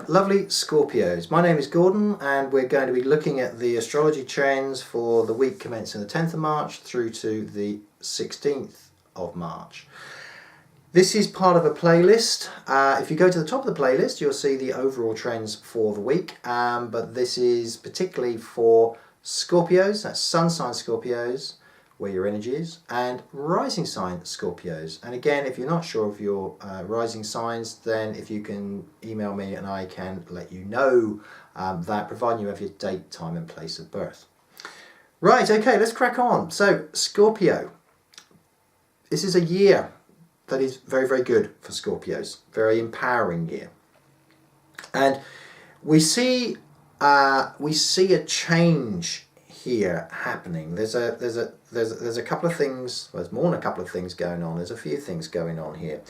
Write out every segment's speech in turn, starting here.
lovely Scorpios. My name is Gordon and we're going to be looking at the astrology trends for the week commencing the 10th of March through to the 16th of March. This is part of a playlist. If you go to the top of the playlist, you'll see the overall trends for the week, but this is particularly for Scorpios, that's sun sign Scorpios, where your energy is, and rising sign Scorpios. And again, if you're not sure of your rising signs, then if you can email me and I can let you know that, providing you have your date, time and place of birth. Right, okay, let's crack on. So Scorpio, this is a year that is very, very good for Scorpios, very empowering year. And we see a change here happening. There's a couple of things, well, there's more than a couple of things going on. There's a few things going on here.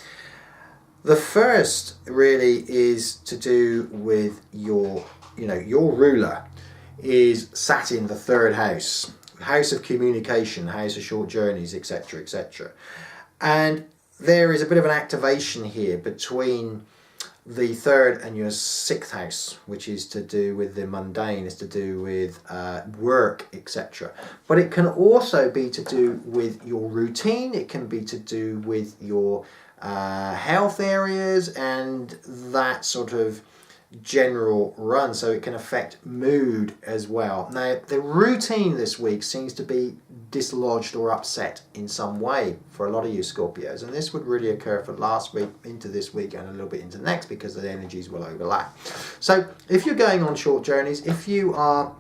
The first really is to do with your ruler is sat in the third house, house of communication, house of short journeys, etc., etc. And there is a bit of an activation here between the third and your sixth house, which is to do with the mundane, is to do with work, etc. But it can also be to do with your routine. It can be to do with your health areas and that sort of general run. So it can affect mood as well. Now, the routine this week seems to be dislodged or upset in some way for a lot of you Scorpios, and this would really occur for last week into this week and a little bit into next, because the energies will overlap. So if you're going on short journeys, if you are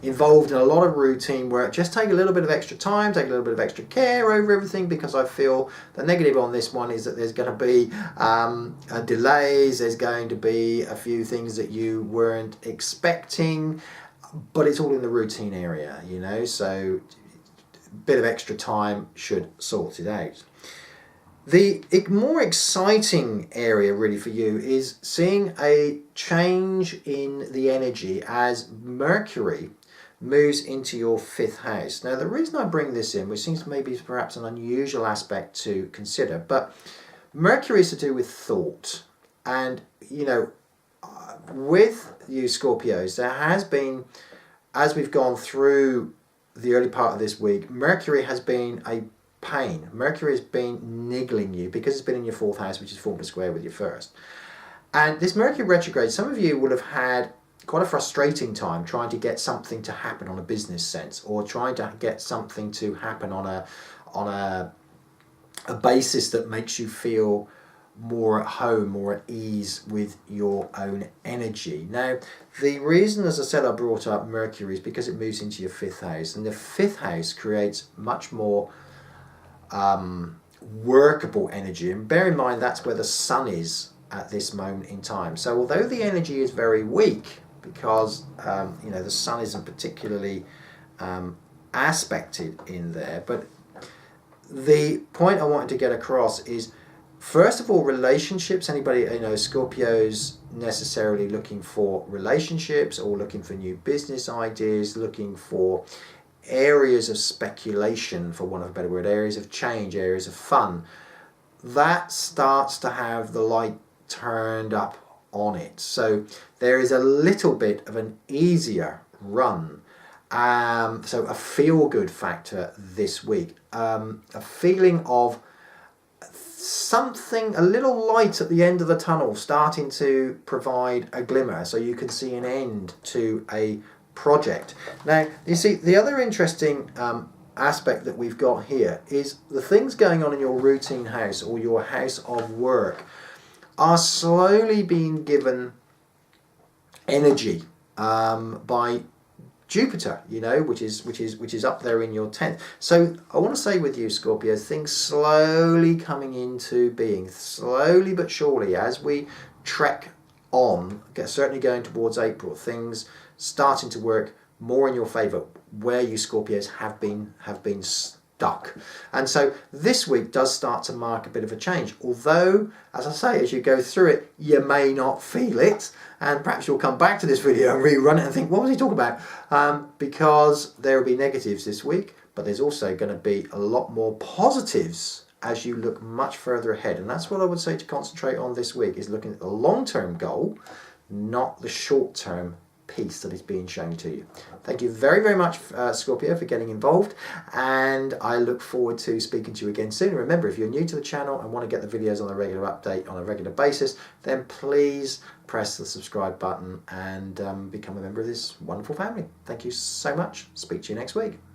involved in a lot of routine work, just take a little bit of extra time, take a little bit of extra care over everything, because I feel the negative on this one is that there's going to be delays, there's going to be a few things that you weren't expecting, but it's all in the routine area, so a bit of extra time should sort it out. The more exciting area really for you is seeing a change in the energy as Mercury moves into your fifth house. Now, the reason I bring this in, which seems maybe perhaps an unusual aspect to consider, but Mercury is to do with thought. And, with you Scorpios, there has been, as we've gone through the early part of this week, Mercury has been a pain. Mercury has been niggling you because it's been in your fourth house, which is formed a square with your first. And this Mercury retrograde, some of you will have had quite a frustrating time trying to get something to happen on a business sense, or trying to get something to happen on a basis that makes you feel more at home, more at ease with your own energy. Now, the reason, as I said, I brought up Mercury is because it moves into your fifth house, and the fifth house creates much more workable energy, and bear in mind that's where the sun is at this moment in time. So although the energy is very weak because the sun isn't particularly aspected in there, but the point I wanted to get across is, first of all, relationships. Anybody, Scorpios necessarily looking for relationships or looking for new business ideas, looking for areas of speculation, for want of a better word, areas of change, areas of fun, that starts to have the light turned up on it. So there is a little bit of an easier run. So a feel-good factor this week. A feeling of something, a little light at the end of the tunnel starting to provide a glimmer, so you can see an end to a project. Now, you see, the other interesting aspect that we've got here is the things going on in your routine house or your house of work are slowly being given energy by Jupiter, which is up there in your 10th. So I want to say with you Scorpios, things slowly coming into being, slowly but surely, as we trek on, certainly going towards April, things starting to work more in your favour where you Scorpios have been stuck. And so this week does start to mark a bit of a change, although, as I say, as you go through it, you may not feel it, and perhaps you'll come back to this video and rerun it and think, what was he talking about? Because there will be negatives this week, but there's also going to be a lot more positives as you look much further ahead. And that's what I would say to concentrate on this week, is looking at the long-term goal, not the short-term piece that is being shown to you. Thank you very, very much, Scorpio, for getting involved, and I look forward to speaking to you again soon. And remember, if you're new to the channel and want to get the videos on a regular update on a regular basis, then please press the subscribe button and become a member of this wonderful family. Thank you so much. Speak to you next week.